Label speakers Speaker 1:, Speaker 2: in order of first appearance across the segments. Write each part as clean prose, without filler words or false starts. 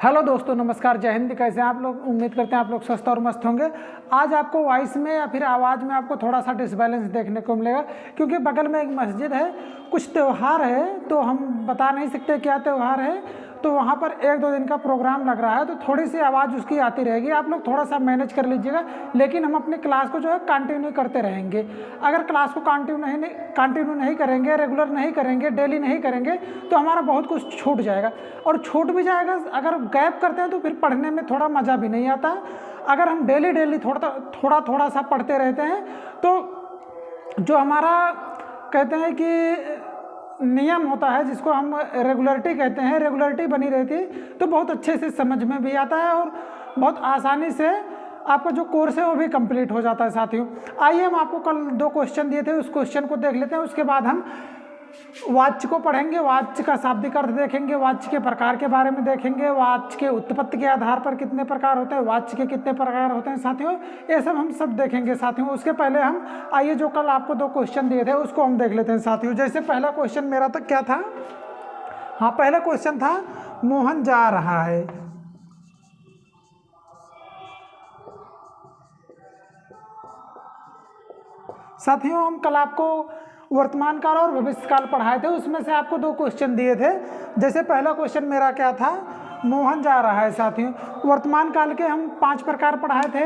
Speaker 1: Hello दोस्तों, नमस्कार, जय हिंद। कैसे हैं आप लोग? उम्मीद करते हैं आप लोग स्वस्थ और मस्त होंगे। आज आपको वॉइस में या फिर आवाज़ में आपको थोड़ा सा डिसबैलेंस देखने को मिलेगा, क्योंकि बगल में एक मस्जिद है, कुछ त्यौहार है, तो हम बता नहीं सकते क्या त्यौहार है। तो वहाँ पर 1-2 दिन का प्रोग्राम लग रहा है, तो थोड़ी सी आवाज़ उसकी आती रहेगी। आप लोग थोड़ा सा मैनेज कर लीजिएगा, लेकिन हम अपनी क्लास को जो है कंटिन्यू करते रहेंगे। अगर क्लास को कंटिन्यू नहीं करेंगे, रेगुलर नहीं करेंगे, डेली नहीं करेंगे, तो हमारा बहुत कुछ छूट जाएगा। और छूट भी जाएगा, अगर गैप करते हैं तो फिर पढ़ने में थोड़ा मज़ा भी नहीं आता। अगर हम डेली थोड़ा सा पढ़ते रहते हैं, तो जो हमारा कहते हैं कि नियम होता है, जिसको हम रेगुलरिटी कहते हैं, रेगुलरिटी बनी रहती है, तो बहुत अच्छे से समझ में भी आता है और बहुत आसानी से आपका जो कोर्स है वो भी कंप्लीट हो जाता है। साथियों, आइए हम आपको कल 2 क्वेश्चन दिए थे, उस क्वेश्चन को देख लेते हैं। उसके बाद हम वाच्य को पढ़ेंगे, वाच्य का शाब्दिक अर्थ देखेंगे, वाच्य के प्रकार के बारे में देखेंगे, वाच्य के उत्पत्ति के आधार पर कितने प्रकार होते हैं, वाच्य के कितने प्रकार होते हैं साथियों, ये सब हम सब देखेंगे साथियों। उसके पहले हम आइए जो कल आपको 2 क्वेश्चन दिए थे उसको हम देख लेते हैं साथियों। जैसे पहला क्वेश्चन मेरा तक क्या था? हाँ, पहला क्वेश्चन था मोहन जा रहा है। साथियों, हम कल आपको वर्तमान काल और भविष्य काल पढ़ाए थे, उसमें से आपको 2 क्वेश्चन दिए थे। जैसे पहला क्वेश्चन मेरा क्या था? मोहन जा रहा है। साथियों, वर्तमान काल के हम 5 प्रकार पढ़ाए थे,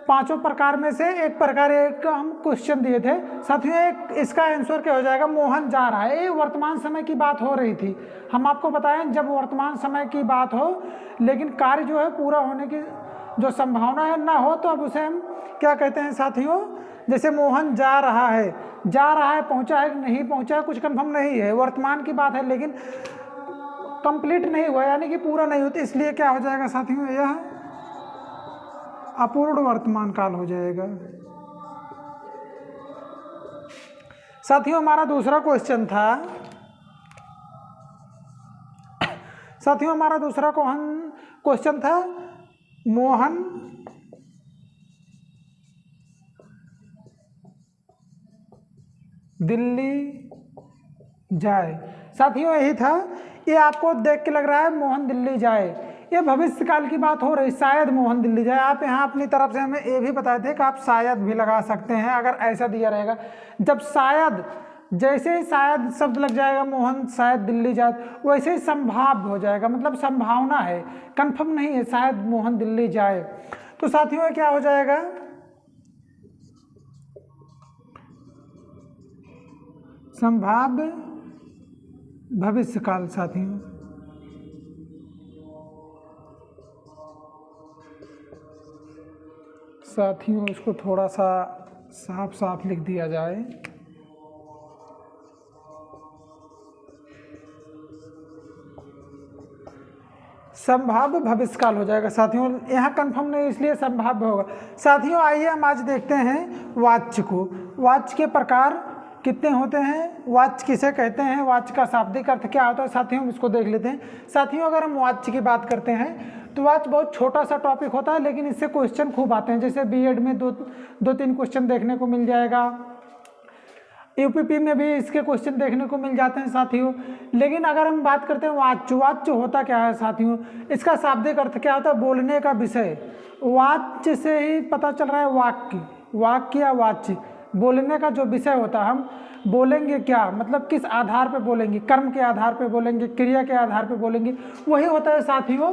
Speaker 1: 5 प्रकार में से एक प्रकार एक हम क्वेश्चन दिए थे साथियों। एक इसका आंसर क्या हो जाएगा? मोहन जा रहा है। ये वर्तमान समय की बात हो रही थी। हम आपको बताएं, जब वर्तमान समय की बात हो लेकिन कार्य जो है पूरा होने की जो संभावना है ना हो, तो अब उसे हम क्या कहते हैं साथियों? जैसे मोहन जा रहा है, पहुंचा है कि नहीं पहुंचा है कुछ कंफर्म नहीं है, वर्तमान की बात है, लेकिन कंप्लीट नहीं हुआ, यानी कि पूरा नहीं होता, इसलिए क्या हो जाएगा साथियों? यह अपूर्ण वर्तमान काल हो जाएगा। साथियों, हमारा दूसरा क्वेश्चन था, क्वेश्चन था मोहन दिल्ली जाए। साथियों, यही था। ये आपको देख के लग रहा है मोहन दिल्ली जाए, ये भविष्य काल की बात हो रही, शायद मोहन दिल्ली जाए। आप यहाँ अपनी तरफ से हमें ये भी बताए थे कि आप शायद भी लगा सकते हैं, अगर ऐसा दिया रहेगा। जब शायद, जैसे ही शायद शब्द लग जाएगा, मोहन शायद दिल्ली जाए, वैसे ही संभाव्य हो जाएगा, मतलब संभावना है, कंफर्म नहीं है, शायद मोहन दिल्ली जाए। तो साथियों, क्या हो जाएगा? संभाव्य भविष्य काल। साथियों, इसको थोड़ा सा साफ लिख दिया जाए। संभाव्य भविष्य काल हो जाएगा साथियों। यहाँ कंफर्म नहीं, इसलिए संभाव्य होगा। साथियों, आइए हम आज देखते हैं वाच्य को। वाच्य के प्रकार कितने होते हैं? वाच्य किसे कहते हैं? वाच्य का शाब्दिक अर्थ क्या होता है साथियों? हम इसको देख लेते हैं। साथियों, अगर हम वाच्य की बात करते हैं तो वाच्य बहुत छोटा सा टॉपिक होता है, लेकिन इससे क्वेश्चन खूब आते हैं। जैसे बीएड में 2-3 क्वेश्चन देखने को मिल जाएगा, यूपीपी में भी इसके क्वेश्चन देखने को मिल जाते हैं साथियों। लेकिन अगर हम बात करते हैं वाच्य होता क्या है साथियों? इसका शाब्दिक अर्थ क्या होता है? बोलने का विषय। वाच्य से ही पता चल रहा है वाक्य या वाच्य, बोलने का जो विषय होता है। हम बोलेंगे क्या, मतलब किस आधार पे बोलेंगे, कर्म के आधार पे बोलेंगे, क्रिया के आधार पे बोलेंगे, वही होता है साथियों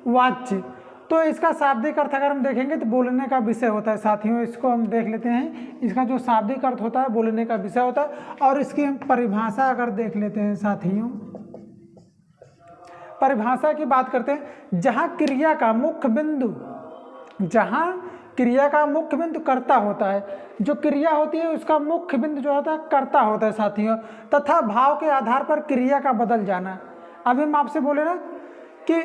Speaker 1: वाच्य। तो इसका शाब्दिक अर्थ अगर हम देखेंगे तो बोलने का विषय होता है साथियों। इसको हम देख लेते हैं। इसका जो शाब्दिक अर्थ होता है बोलने का विषय होता है। और इसकी हम परिभाषा अगर देख लेते हैं साथियों, परिभाषा की बात करते हैं, जहाँ क्रिया का मुख्य बिंदु कर्ता होता है, जो क्रिया होती है उसका मुख्य बिंदु जो होता है कर्ता होता है साथियों, तथा भाव के आधार पर क्रिया का बदल जाना। अभी हम आपसे बोले ना कि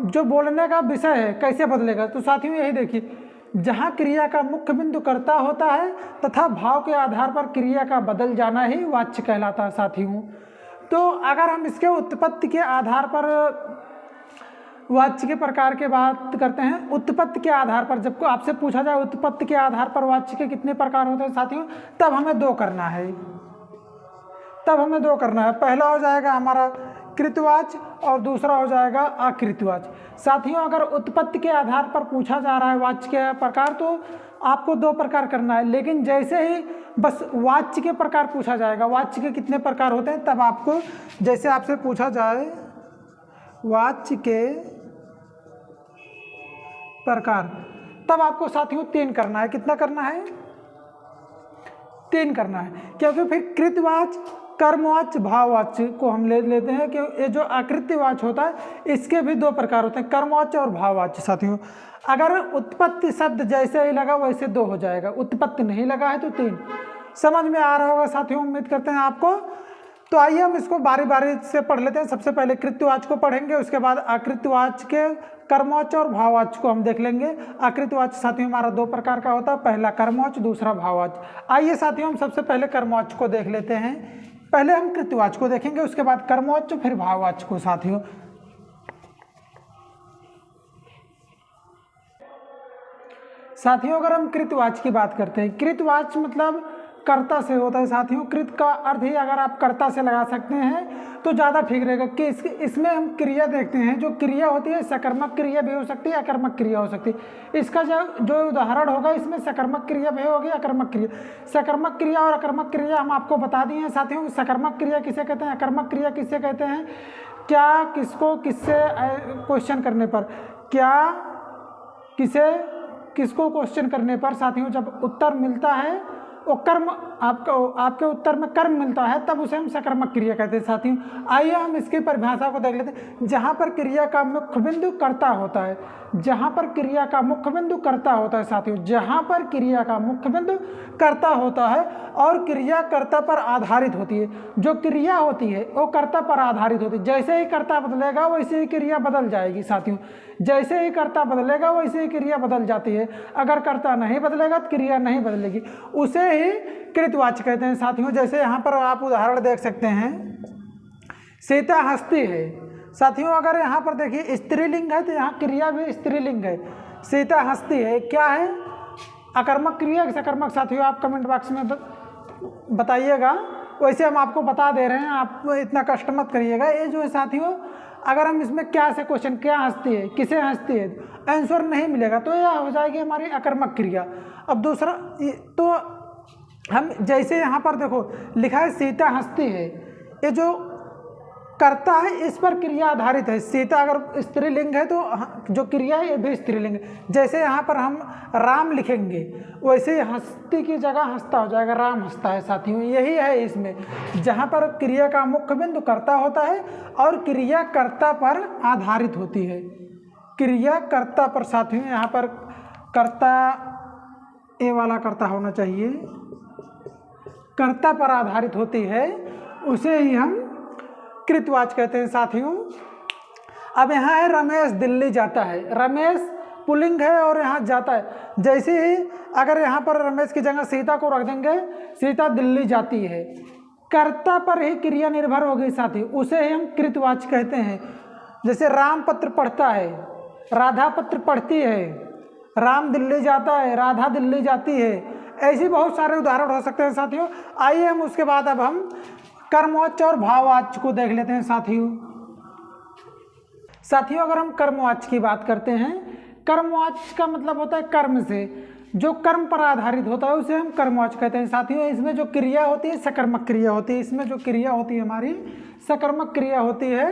Speaker 1: जो बोलने का विषय है कैसे बदलेगा, तो साथियों यही देखिए, जहाँ क्रिया का मुख्य बिंदु कर्ता होता है तथा भाव के आधार पर क्रिया का बदल जाना ही वाच्य कहलाता है साथियों। तो अगर हम इसके उत्पत्ति के आधार पर वाच्य के प्रकार के बात करते हैं, उत्पत्ति के आधार पर, जब आपसे पूछा जाए उत्पत्ति के आधार पर वाच्य के कितने प्रकार होते हैं साथियों, तब हमें 2 करना है। पहला हो जाएगा हमारा कृतवाच्य और दूसरा हो जाएगा आकृतिवाच्य। साथियों, अगर उत्पत्ति के आधार पर पूछा जा रहा है वाच्य के प्रकार तो आपको 2 प्रकार करना है, लेकिन जैसे ही बस वाच्य के प्रकार पूछा जाएगा, वाच्य के कितने प्रकार होते हैं, तब आपको जैसे आपसे पूछा जाए वाच्य के प्रकार, तब आपको साथियों 3 करना है। कितना करना है? 3 करना है, क्योंकि फिर कृतवाच्य, कर्मवाच्य, भाववाच्य को हम ले लेते हैं कि ये जो आकृतिवाच्य होता है इसके भी 2 प्रकार होते हैं, कर्मवाच्य और भाववाच्य। साथियों, अगर उत्पत्ति शब्द जैसे ही लगा वैसे 2 हो जाएगा, उत्पत्ति नहीं लगा है तो 3। समझ में आ रहा होगा साथियों, उम्मीद करते हैं आपको। तो आइए हम इसको बारी बारी से पढ़ लेते हैं। सबसे पहले कृत्यवाच्य को पढ़ेंगे, उसके बाद आकृतिवाच्य के, कर्मवाच्य और भाववाच्य को हम देख लेंगे। आकृतिवाच्य साथियों हमारा 2 प्रकार का होता है, पहला कर्मवाच्य, दूसरा भाववाच्य। आइए साथियों हम सबसे पहले कर्मवाच्य को देख लेते हैं। पहले हम कृत्यवाच्य को देखेंगे, उसके बाद कर्मवाच्य, फिर भाववाच्य को। साथियों अगर हम कृतवाच्य की बात करते हैं, कृतवाच्य मतलब कर्ता से होता है। साथियों, कृत का अर्थ ही अगर आप कर्ता से लगा सकते हैं तो ज़्यादा ठीक रहेगा कि इसमें हम क्रिया देखते हैं। जो क्रिया होती है सकर्मक क्रिया भी हो सकती है, अकर्मक क्रिया हो सकती है। इसका जो उदाहरण होगा इसमें सकर्मक क्रिया भी होगी, अकर्मक क्रिया। सकर्मक क्रिया और अकर्मक क्रिया हम आपको बता दिए हैं साथियों। सकर्मक क्रिया किसे कहते हैं, अकर्मक क्रिया किसे कहते हैं, क्या किसको किससे क्वेश्चन करने पर, क्या किसको क्वेश्चन करने पर साथियों जब उत्तर मिलता है वो कर्म, आपके उत्तर में कर्म मिलता है, तब उसे हम सकर्मक क्रिया कहते हैं। साथियों आइए हम इसकी परिभाषा को देख लेते हैं। जहाँ पर क्रिया का मुख्य बिंदु कर्ता होता है, जहाँ पर क्रिया का मुख्य बिंदु कर्ता होता है साथियों, जहाँ पर क्रिया का मुख्य बिंदु कर्ता होता है और क्रिया कर्ता पर आधारित होती है। जो क्रिया होती है वो कर्ता पर आधारित होती है। जैसे ही कर्ता बदलेगा वैसे ही क्रिया बदल जाएगी साथियों। जैसे ही कर्ता बदलेगा वैसे ही क्रिया बदल जाती है। अगर कर्ता नहीं बदलेगा तो क्रिया नहीं बदलेगी, उसे ही कृतवाच्य कहते हैं साथियों। जैसे यहाँ पर आप उदाहरण देख सकते हैं, सीता हंसती है। साथियों अगर यहाँ पर देखिए स्त्रीलिंग है तो यहाँ क्रिया भी स्त्रीलिंग है। सीता हंसती है क्या है, अकर्मक क्रिया कि सकर्मक? साथियों आप कमेंट बॉक्स में बताइएगा। वैसे हम आपको बता दे रहे हैं, आप इतना कष्ट मत करिएगा। ये जो है साथियों, अगर हम इसमें क्या से क्वेश्चन, क्या हंसती है, किसे हंसती है, आंसर नहीं मिलेगा तो यह हो जाएगी हमारी अकर्मक क्रिया। अब दूसरा, तो हम जैसे यहाँ पर देखो लिखा है सीता हंसती है, ये जो करता है इस पर क्रिया आधारित है। सीता अगर स्त्रीलिंग है तो जो क्रिया है ये भी स्त्रीलिंग है। जैसे यहाँ पर हम राम लिखेंगे वैसे ही हंसती की जगह हंसता हो जाएगा, राम हंसता है साथियों। यही है इसमें, जहाँ पर क्रिया का मुख्य बिंदु कर्ता होता है और क्रिया कर्ता पर आधारित होती है। क्रिया कर्ता पर साथियों, यहाँ पर कर्ता, ए वाला कर्ता होना चाहिए, कर्ता पर आधारित होती है, उसे ही हम कृतवाच्य कहते हैं साथियों। अब यहाँ है रमेश दिल्ली जाता है। रमेश पुल्लिंग है और यहाँ जाता है। जैसे ही अगर यहाँ पर रमेश की जगह सीता को रख देंगे, सीता दिल्ली जाती है, कर्ता पर ही क्रिया निर्भर होगी साथी, उसे ही हम कृतवाच्य कहते हैं। जैसे राम पत्र पढ़ता है, राधा पत्र पढ़ती है, राम दिल्ली जाता है, राधा दिल्ली जाती है। ऐसे बहुत सारे उदाहरण हो सकते हैं साथियों। आइए हम उसके बाद अब हम कर्मवाच्य और भाववाच्य को देख लेते हैं साथियों अगर हम कर्मवाच्य की बात करते हैं, कर्मवाच्य का मतलब होता है कर्म से, जो कर्म पर आधारित होता है उसे हम कर्मवाच्य कहते हैं साथियों। इसमें जो क्रिया होती है सकर्मक क्रिया होती है। इसमें जो क्रिया होती है हमारी सकर्मक क्रिया होती है।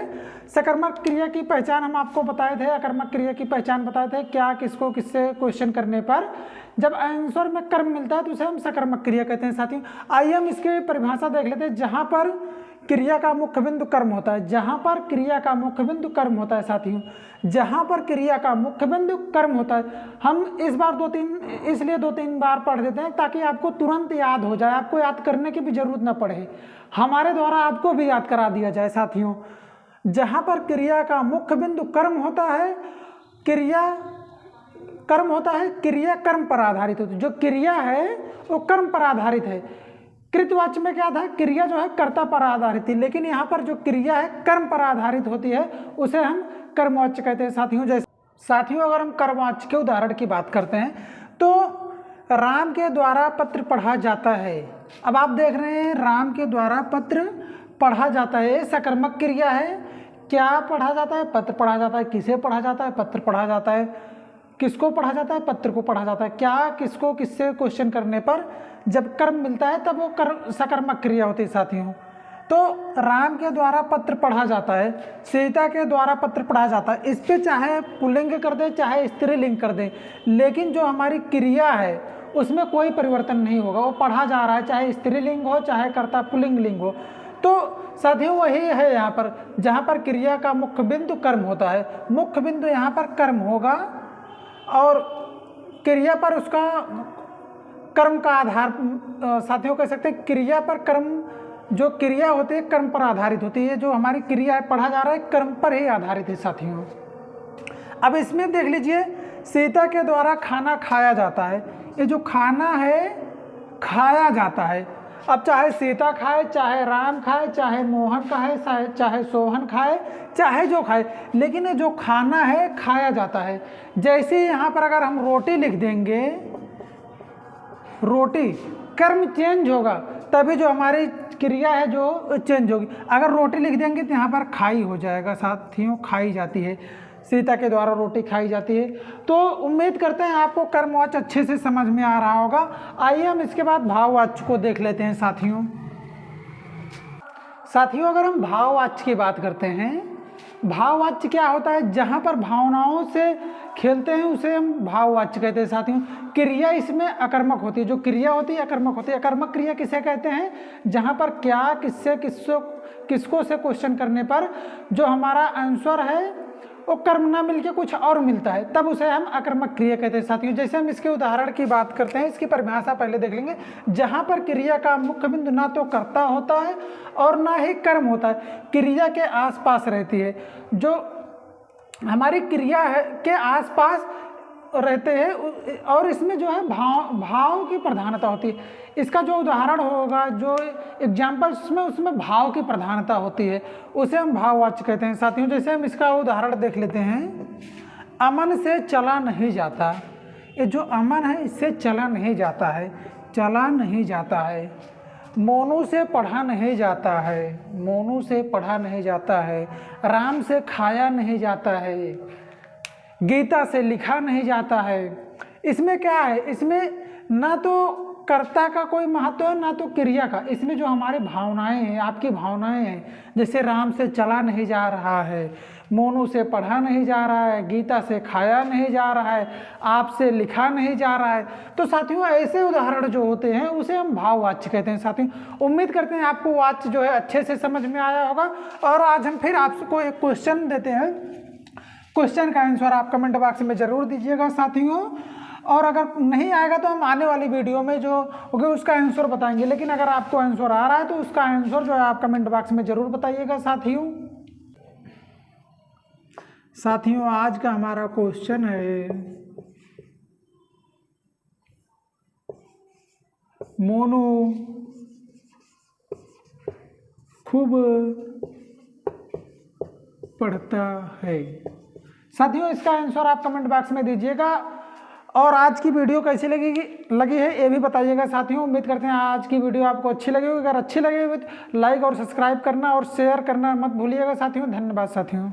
Speaker 1: सकर्मक क्रिया की पहचान हम आपको बताए थे, अकर्मक क्रिया की पहचान बताए थे। क्या किसको किससे क्वेश्चन करने पर जब आंसर में कर्म मिलता है तो उसे हम सकर्मक क्रिया कहते हैं साथियों। आइए हम इसकी परिभाषा देख लेते हैं। जहाँ पर क्रिया का मुख्य बिंदु कर्म होता है, जहाँ पर क्रिया का मुख्य बिंदु कर्म होता है साथियों, जहाँ पर क्रिया का मुख्य बिंदु कर्म होता है। हम इस बार इसलिए दो तीन बार पढ़ देते हैं ताकि आपको तुरंत याद हो जाए, आपको याद करने की भी जरूरत ना पड़े, हमारे द्वारा आपको भी याद करा दिया जाए साथियों। जहाँ पर क्रिया का मुख्य बिंदु कर्म होता है, क्रिया कर्म पर आधारित होती है। जो क्रिया है वो कर्म पर आधारित है। कृतवाच्य में क्या था, क्रिया जो है कर्ता पर आधारित थी, लेकिन यहाँ पर जो क्रिया है कर्म पर आधारित होती है, उसे हम कर्मवाच्य कहते हैं साथियों। जैसे साथियों अगर हम कर्मवाच्य के उदाहरण की बात करते हैं तो राम के द्वारा पत्र पढ़ा जाता है। अब आप देख रहे हैं राम के द्वारा पत्र पढ़ा जाता है, सकर्मक क्रिया है। क्या पढ़ा जाता है? पत्र पढ़ा जाता है। किसे पढ़ा जाता है? पत्र पढ़ा जाता है। किसको पढ़ा जाता है? पत्र को पढ़ा जाता है। क्या, किसको, किससे क्वेश्चन करने पर जब कर्म मिलता है तब वो कर्म सकर्मक क्रिया होती है साथियों। तो राम के द्वारा पत्र पढ़ा जाता है, सीता के द्वारा पत्र पढ़ा जाता है। इस पे चाहे पुल्लिंग कर दे चाहे स्त्रीलिंग कर दे, लेकिन जो हमारी क्रिया है उसमें कोई परिवर्तन नहीं होगा, वो पढ़ा जा रहा है, चाहे स्त्रीलिंग हो चाहे कर्ता पुल्लिंग लिंग हो। तो साथियों वही है यहाँ पर, जहाँ पर क्रिया का मुख्य बिंदु कर्म होता है, मुख्य बिंदु यहाँ पर कर्म होगा और क्रिया पर उसका कर्म का आधार साथियों कह सकते हैं। क्रिया पर कर्म, जो क्रिया होती है कर्म पर आधारित होती है। जो हमारी क्रिया है पढ़ा जा रहा है कर्म पर ही आधारित है साथियों। अब इसमें देख लीजिए, सीता के द्वारा खाना खाया जाता है। ये जो खाना है खाया जाता है, अब चाहे सीता खाए, चाहे राम खाए, चाहे मोहन खाए, चाहे सोहन खाए, चाहे जो खाए, लेकिन ये जो खाना है खाया जाता है। जैसे यहाँ पर अगर हम रोटी लिख देंगे, रोटी, कर्म चेंज होगा तभी जो हमारी क्रिया है जो चेंज होगी। अगर रोटी लिख देंगे तो यहाँ पर खाई हो जाएगा साथियों, खाई जाती है, सीता के द्वारा रोटी खाई जाती है। तो उम्मीद करते हैं आपको कर्मवाच्य अच्छे से समझ में आ रहा होगा। आइए हम इसके बाद भाववाच्य को देख लेते हैं साथियों। साथियों अगर हम भाववाच्य की बात करते हैं, भाववाच्य क्या होता है? जहाँ पर भावनाओं से खेलते हैं उसे हम भाववाच्य कहते हैं साथियों। क्रिया इसमें अकर्मक होती है, जो क्रिया होती है अकर्मक होती है। अकर्मक क्रिया किसे कहते हैं? जहाँ पर क्या, किससे, किसको से क्वेश्चन करने पर जो हमारा आंसर है वो कर्म ना मिलके कुछ और मिलता है, तब उसे हम अकर्मक क्रिया कहते हैं साथियों। जैसे हम इसके उदाहरण की बात करते हैं, इसकी परिभाषा पहले देख लेंगे। जहाँ पर क्रिया का मुख्य बिंदु ना तो कर्ता होता है और ना ही कर्म होता है, क्रिया के आसपास रहती है, जो हमारी क्रिया है के आसपास रहते हैं, और इसमें जो है भाव की प्रधानता होती है। इसका जो उदाहरण होगा, जो एग्जाम्पल्स में उसमें भाव की प्रधानता होती है, उसे हम भाववाच्य कहते हैं साथियों। जैसे हम इसका उदाहरण देख लेते हैं, अमन से चला नहीं जाता। ये जो अमन है इससे चला नहीं जाता है, चला नहीं जाता है। मोनू से पढ़ा नहीं जाता है, मोनू से पढ़ा नहीं जाता है। राम से खाया नहीं जाता है, गीता से लिखा नहीं जाता है। इसमें क्या है? इसमें ना तो कर्ता का कोई महत्व है ना तो क्रिया का। इसमें जो हमारी भावनाएं हैं, आपकी भावनाएं हैं, जैसे राम से चला नहीं जा रहा है, मोनू से पढ़ा नहीं जा रहा है, गीता से खाया नहीं जा रहा है, आपसे लिखा नहीं जा रहा है। तो साथियों ऐसे उदाहरण जो होते हैं उसे हम भाववाच्य कहते हैं साथियों। उम्मीद करते हैं आपको वाच्य जो है अच्छे से समझ में आया होगा। और आज हम फिर आपको एक क्वेश्चन देते हैं, क्वेश्चन का आंसर आप कमेंट बॉक्स में ज़रूर दीजिएगा साथियों। और अगर नहीं आएगा तो हम आने वाली वीडियो में जो होगा उसका आंसर बताएंगे। लेकिन अगर आपको आंसर आ रहा है तो उसका आंसर जो है आप कमेंट बॉक्स में ज़रूर बताइएगा साथियों। साथियों आज का हमारा क्वेश्चन है, मोनू खूब पढ़ता है। साथियों इसका आंसर आप कमेंट बॉक्स में दीजिएगा। और आज की वीडियो कैसी लगी है ये भी बताइएगा साथियों। उम्मीद करते हैं आज की वीडियो आपको अच्छी लगी होगी। अगर अच्छी लगी हो तो लाइक और सब्सक्राइब करना और शेयर करना मत भूलिएगा साथियों। धन्यवाद साथियों।